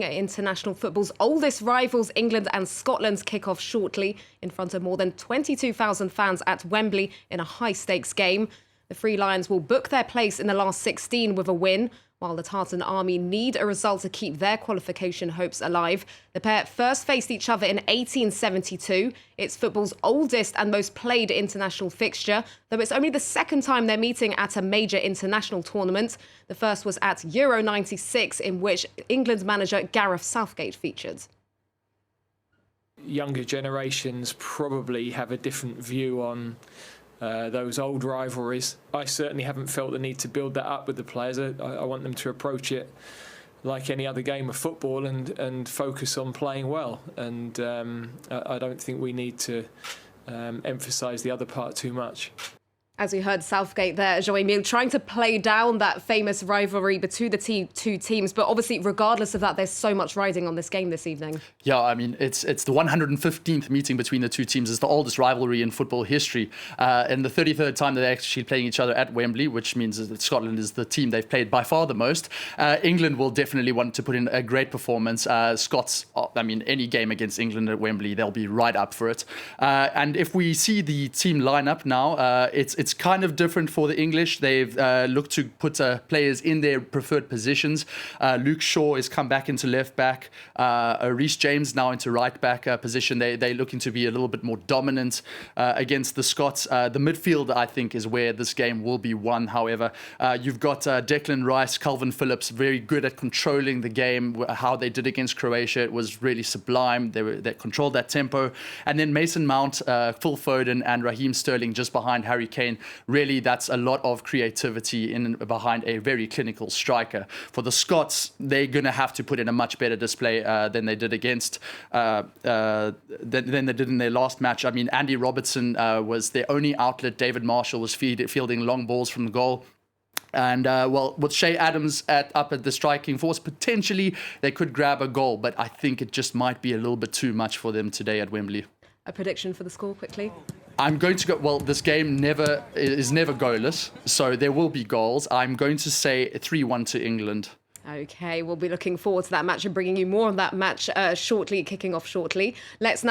International football's oldest rivals, England and Scotland, kick off shortly in front of more than 22,000 fans at Wembley in a high-stakes game. The Three Lions will book their place in the last 16 with a win, while the Tartan Army need a result to keep their qualification hopes alive. The pair first faced each other in 1872. It's football's oldest and most played international fixture, though it's only the second time they're meeting at a major international tournament. The first was at Euro 96, in which England's manager Gareth Southgate featured. Younger generations probably have a different view on those old rivalries. I certainly haven't felt the need to build that up with the players. I want them to approach it like any other game of football and focus on playing well. And I don't think we need to emphasise the other part too much. As we heard Southgate there, Joe-Emile, trying to play down that famous rivalry between the two teams. But obviously, regardless of that, there's so much riding on this game this evening. Yeah, I mean, it's the 115th meeting between the two teams. It's the oldest rivalry in football history. And the 33rd time that they're actually playing each other at Wembley, which means that Scotland is the team they've played by far the most. England will definitely want to put in a great performance. Scots, I mean, any game against England at Wembley, they'll be right up for it. And if we see the team lineup now, it's kind of different for the English. They've looked to put players in their preferred positions. Luke Shaw has come back into left back. Reece James now into right back position. They're looking to be a little bit more dominant against the Scots. The midfield, I think, is where this game will be won. However, you've got Declan Rice, Calvin Phillips, very good at controlling the game. How they did against Croatia, it was really sublime. They controlled that tempo. And then Mason Mount, Phil Foden, and Raheem Sterling just behind Harry Kane. Really, that's a lot of creativity behind a very clinical striker. For the Scots, they're going to have to put in a much better display than they did against than they did in their last match. I mean, Andy Robertson was their only outlet. David Marshall was fielding long balls from the goal. And, well, with Shea Adams up at the striking force, potentially they could grab a goal. But I think it just might be a little bit too much for them today at Wembley. A prediction for the score, quickly? I'm going to go, well, this game is never goalless, so there will be goals. I'm going to say 3-1 to England. OK, we'll be looking forward to that match and bringing you more on that match shortly, kicking off shortly. Let's now